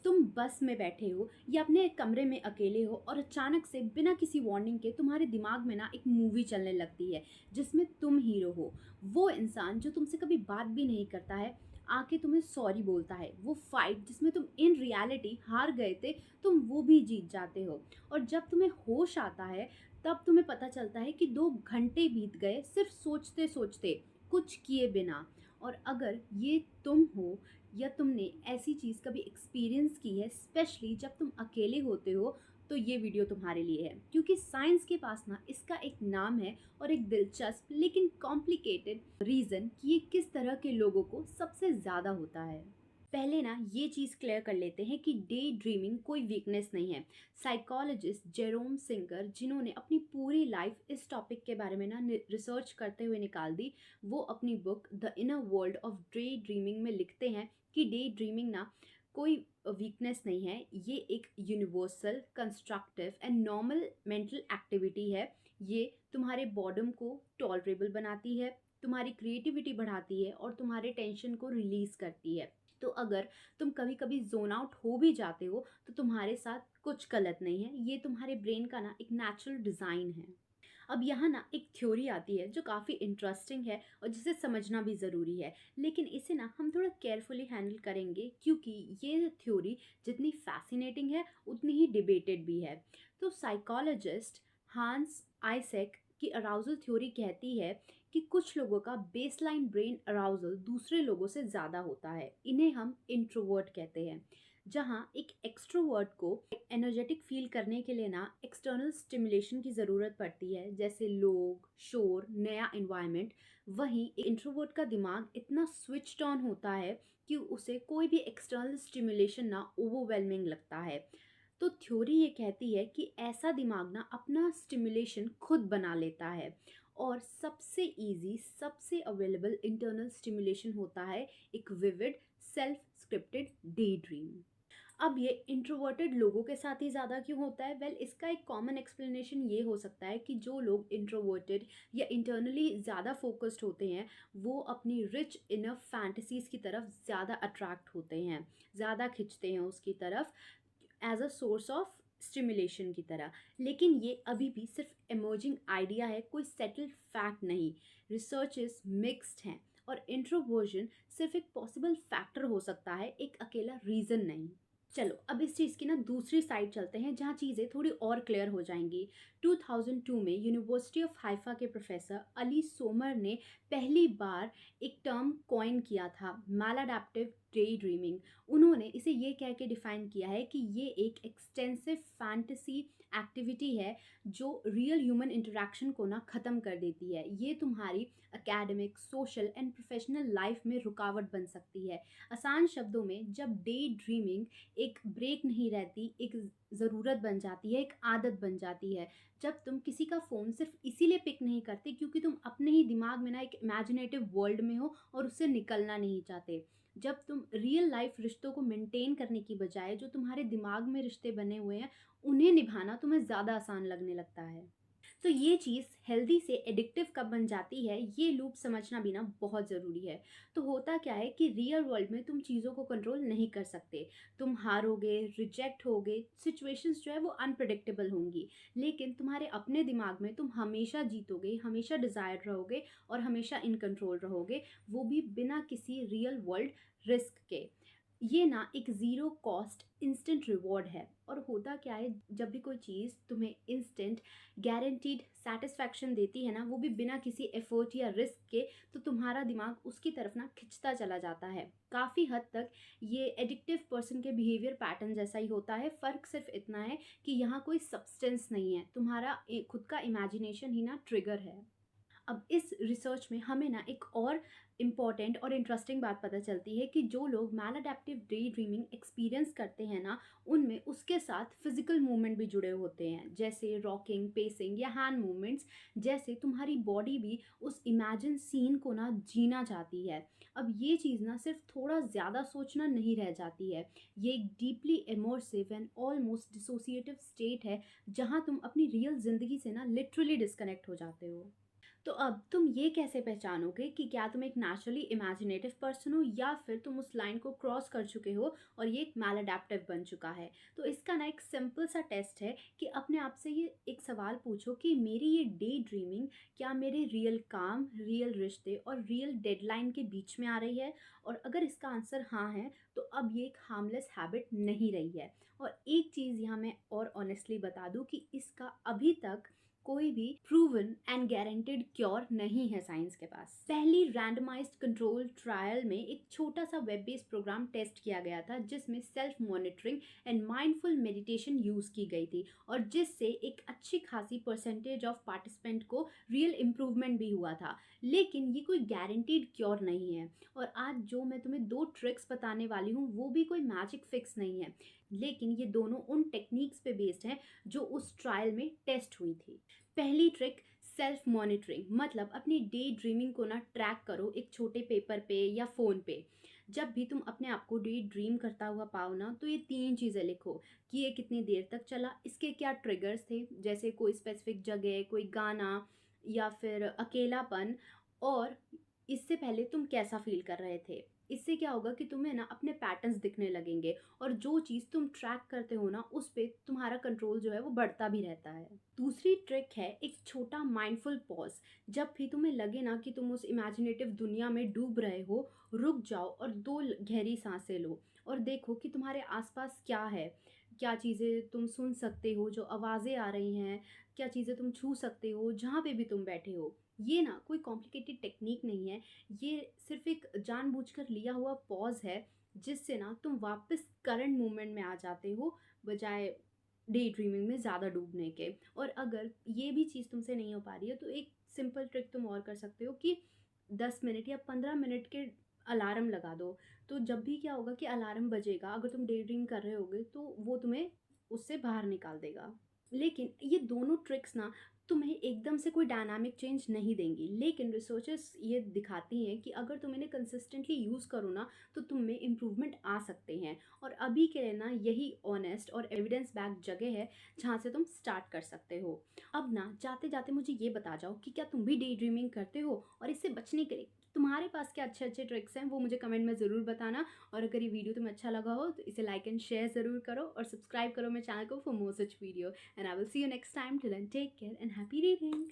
तुम बस में बैठे हो या अपने एक कमरे में अकेले हो और अचानक से बिना किसी वार्निंग के तुम्हारे दिमाग में ना एक मूवी चलने लगती है जिसमें तुम हीरो हो। वो इंसान जो तुमसे कभी बात भी नहीं करता है आके तुम्हें सॉरी बोलता है। वो फाइट जिसमें तुम इन रियलिटी हार गए थे, तुम वो भी जीत जाते हो। और जब तुम्हें होश आता है तब तुम्हें पता चलता है कि 2 घंटे बीत गए सिर्फ सोचते सोचते, कुछ किए बिना। और अगर ये तुम हो या तुमने ऐसी चीज़ कभी एक्सपीरियंस की है, स्पेशली जब तुम अकेले होते हो, तो ये वीडियो तुम्हारे लिए है। क्योंकि साइंस के पास ना इसका एक नाम है और एक दिलचस्प लेकिन कॉम्प्लिकेटेड रीज़न कि ये किस तरह के लोगों को सबसे ज़्यादा होता है। पहले ना ये चीज़ क्लियर कर लेते हैं कि डे ड्रीमिंग कोई वीकनेस नहीं है। साइकोलॉजिस्ट जेरोम सिंगर, जिन्होंने अपनी पूरी लाइफ इस टॉपिक के बारे में ना रिसर्च करते हुए निकाल दी, वो अपनी book the inner world of day dreaming में लिखते हैं कि डे ड्रीमिंग ना कोई वीकनेस नहीं है। ये एक universal, constructive and normal mental activity है। ये तुम्हारे बॉडम को टॉलरेबल बनाती है, तुम्हारी क्रिएटिविटी बढ़ाती है और तुम्हारे टेंशन को रिलीज करती है। तो अगर तुम कभी कभी जोन आउट हो भी जाते हो तो तुम्हारे साथ कुछ गलत नहीं है। ये तुम्हारे ब्रेन का ना एक नेचुरल डिज़ाइन है। अब यहाँ ना एक थ्योरी आती है जो काफ़ी इंटरेस्टिंग है और जिसे समझना भी ज़रूरी है, लेकिन इसे ना हम थोड़ा केयरफुली हैंडल करेंगे क्योंकि ये थ्योरी जितनी फैसिनेटिंग है उतनी ही डिबेटेड भी है। तो साइकोलॉजिस्ट हांस आइसेक की अराउजल थ्योरी कहती है कि कुछ लोगों का बेसलाइन ब्रेन अराउजल दूसरे लोगों से ज़्यादा होता है। इन्हें हम इंट्रोवर्ट कहते हैं। जहाँ एक एक्सट्रोवर्ट को एनर्जेटिक फील करने के लिए ना एक्सटर्नल स्टिमुलेशन की ज़रूरत पड़ती है, जैसे लोग, शोर, नया इन्वायरमेंट। वहीं इंट्रोवर्ट का दिमाग इतना स्विच्ड ऑन होता है कि उसे कोई भी एक्सटर्नल स्टिमुलेशन ना ओवरवेलमिंग लगता है। तो थ्योरी ये कहती है कि ऐसा दिमाग ना अपना स्टिमुलेशन खुद बना लेता है। और सबसे इजी, सबसे अवेलेबल इंटरनल स्टिमुलेशन होता है एक vivid, self scripted day dream. अब ये इंट्रोवर्टेड लोगों के साथ ही ज़्यादा क्यों होता है? वेल, इसका एक कॉमन एक्सप्लेनेशन ये हो सकता है कि जो लोग इंट्रोवर्टेड या इंटरनली ज़्यादा फोकस्ड होते हैं, वो अपनी रिच इनफ फैंटेसीज़ की तरफ ज़्यादा अट्रैक्ट होते हैं, ज़्यादा खिंचते हैं उसकी तरफ, as a source of stimulation की तरह। लेकिन ये अभी भी सिर्फ इमर्जिंग आइडिया है, कोई सेटल्ड फैक्ट नहीं। रिसर्चेस मिक्स्ड हैं और इंट्रोवर्जन सिर्फ एक पॉसिबल फैक्टर हो सकता है, एक अकेला रीज़न नहीं। चलो अब इस चीज़ की ना दूसरी साइड चलते हैं जहाँ चीज़ें थोड़ी और क्लियर हो जाएंगी। 2002 में यूनिवर्सिटी ऑफ हाइफा के प्रोफेसर अली सोमर ने पहली बार एक टर्म कॉइन किया था, मैलाडैप्टिव डे ड्रीमिंग। उन्होंने इसे ये कह के डिफाइन किया है कि ये एक एक्सटेंसिव फैंटेसी एक्टिविटी है जो रियल ह्यूमन इंटरेक्शन को ना ख़त्म कर देती है। ये तुम्हारी academic, social and professional life में रुकावट बन सकती है। आसान शब्दों में, जब डे ड्रीमिंग एक ब्रेक नहीं रहती, एक ज़रूरत बन जाती है, एक आदत बन जाती है। जब तुम किसी का फ़ोन सिर्फ इसीलिए पिक नहीं करते क्योंकि तुम अपने ही दिमाग में ना एक इमेजिनेटिव वर्ल्ड में हो और उससे निकलना नहीं चाहते। जब तुम रियल लाइफ रिश्तों को मेंटेन करने की बजाय जो तुम्हारे दिमाग में रिश्ते बने हुए हैं उन्हें निभाना तुम्हें ज़्यादा आसान लगने लगता है। तो ये चीज़ हेल्दी से एडिक्टिव कब बन जाती है, ये लूप समझना भी ना बहुत ज़रूरी है। तो होता क्या है कि रियल वर्ल्ड में तुम चीज़ों को कंट्रोल नहीं कर सकते। तुम हारोगे, रिजेक्ट होगे, सिचुएशंस जो है वो अनप्रिडिक्टेबल होंगी। लेकिन तुम्हारे अपने दिमाग में तुम हमेशा जीतोगे, हमेशा डिज़ायर रहोगे और हमेशा इन कंट्रोल रहोगे, वो भी बिना किसी रियल वर्ल्ड रिस्क के। ये ना एक ज़ीरो कॉस्ट इंस्टेंट रिवॉर्ड है। और होता क्या है, जब भी कोई चीज़ तुम्हें इंस्टेंट गारंटीड सेटिस्फैक्शन देती है ना, वो भी बिना किसी एफर्ट या रिस्क के, तो तुम्हारा दिमाग उसकी तरफ ना खिंचता चला जाता है। काफ़ी हद तक ये एडिक्टिव पर्सन के बिहेवियर पैटर्न जैसा ही होता है। फ़र्क सिर्फ इतना है कि यहाँ कोई सब्सटेंस नहीं है, तुम्हारा खुद का इमेजिनेशन ही ना ट्रिगर है। अब इस रिसर्च में हमें ना एक और इम्पॉर्टेंट और इंटरेस्टिंग बात पता चलती है कि जो लोग मैलाडैप्टिव डे ड्रीमिंग एक्सपीरियंस करते हैं ना, उनमें उसके साथ फिजिकल मूवमेंट भी जुड़े होते हैं, जैसे रॉकिंग, पेसिंग या हैंड मूवमेंट्स। जैसे तुम्हारी बॉडी भी उस इमेजिन सीन को ना जीना चाहती है। अब ये चीज़ ना सिर्फ थोड़ा ज़्यादा सोचना नहीं रह जाती है, ये एक deeply immersive and almost dissociative state है जहाँ तुम अपनी रियल ज़िंदगी से ना लिटरली डिस्कनेक्ट हो जाते हो। तो अब तुम ये कैसे पहचानोगे कि क्या तुम एक नेचुरली इमेजिनेटिव पर्सन हो या फिर तुम उस लाइन को क्रॉस कर चुके हो और ये एक मैलाडेप्टिव बन चुका है? तो इसका ना एक सिंपल सा टेस्ट है कि अपने आप से ये एक सवाल पूछो कि मेरी ये डे ड्रीमिंग क्या मेरे रियल काम, रियल रिश्ते और रियल डेडलाइन के बीच में आ रही है? और अगर इसका आंसर हाँ है, तो अब ये एक हार्मलेस हैबिट नहीं रही है। और एक चीज़ यहाँ मैं और ऑनेस्टली बता दूँ कि इसका अभी तक कोई भी प्रूवन एंड गारंटेड क्योर नहीं है साइंस के पास। पहली रैंडमाइज्ड कंट्रोल ट्रायल में एक छोटा सा वेब बेस्ड प्रोग्राम टेस्ट किया गया था जिसमें self monitoring and mindful meditation use की गई थी, और जिससे एक अच्छी खासी परसेंटेज ऑफ पार्टिसिपेंट को रियल इम्प्रूवमेंट भी हुआ था। लेकिन ये कोई गारंटीड क्योर नहीं है। और आज जो मैं तुम्हें 2 ट्रिक्स बताने वाली हूँ वो भी कोई मैजिक फिक्स नहीं है, लेकिन ये दोनों उन टेक्निक्स पे बेस्ड हैं जो उस ट्रायल में टेस्ट हुई थी। पहली ट्रिक, सेल्फ मॉनिटरिंग, मतलब अपनी डे ड्रीमिंग को ना ट्रैक करो एक छोटे पेपर पे या फ़ोन पे। जब भी तुम अपने आप को डे ड्रीम करता हुआ पाओ ना, तो ये 3 चीज़ें लिखो कि ये कितनी देर तक चला, इसके क्या ट्रिगर्स थे, जैसे कोई स्पेसिफिक जगह, कोई गाना या फिर अकेलापन, और इससे पहले तुम कैसा फ़ील कर रहे थे। इससे क्या होगा कि तुम्हें ना अपने पैटर्न्स दिखने लगेंगे, और जो चीज़ तुम ट्रैक करते हो ना उस पे तुम्हारा कंट्रोल जो है वो बढ़ता भी रहता है। दूसरी ट्रिक है एक छोटा माइंडफुल पॉज। जब भी तुम्हें लगे ना कि तुम उस इमेजिनेटिव दुनिया में डूब रहे हो, रुक जाओ और 2 गहरी सांसें लो और देखो कि तुम्हारे आसपास क्या है। क्या चीज़ें तुम सुन सकते हो, जो आवाज़ें आ रही हैं, क्या चीज़ें तुम छू सकते हो जहाँ पे भी तुम बैठे हो। ये ना कोई कॉम्प्लिकेटेड टेक्निक नहीं है, ये सिर्फ एक जानबूझकर लिया हुआ पॉज है जिससे ना तुम वापस करंट मोमेंट में आ जाते हो, बजाय डे ड्रीमिंग में ज़्यादा डूबने के। और अगर ये भी चीज़ तुमसे नहीं हो पा रही है तो एक सिंपल ट्रिक तुम और कर सकते हो कि 10 मिनट या 15 मिनट के अलार्म लगा दो। तो जब भी क्या होगा कि अलार्म बजेगा, अगर तुम डे ड्रीम कर रहे होगे तो वो तुम्हें उससे बाहर निकाल देगा। लेकिन ये दोनों ट्रिक्स ना तुम्हें एकदम से कोई डायनामिक चेंज नहीं देंगी, लेकिन रिसर्चर्स ये दिखाती हैं कि अगर तुम इन्हें कंसिस्टेंटली यूज़ करो ना तो तुम में इम्प्रूवमेंट आ सकते हैं। और अभी के लिए ना यही ऑनेस्ट और एविडेंस बैक जगह है जहाँ से तुम स्टार्ट कर सकते हो। अब ना जाते जाते मुझे ये बता जाओ कि क्या तुम भी डे ड्रीमिंग करते हो, और इससे बचने के लिए तुम्हारे पास क्या अच्छे अच्छे ट्रिक्स हैं वो मुझे कमेंट में ज़रूर बताना। और अगर ये वीडियो तुम्हें अच्छा लगा हो तो इसे लाइक एंड शेयर ज़रूर करो और सब्सक्राइब करो मेरे चैनल को for more such video. And I will see you next time. Till then, take care and happy reading.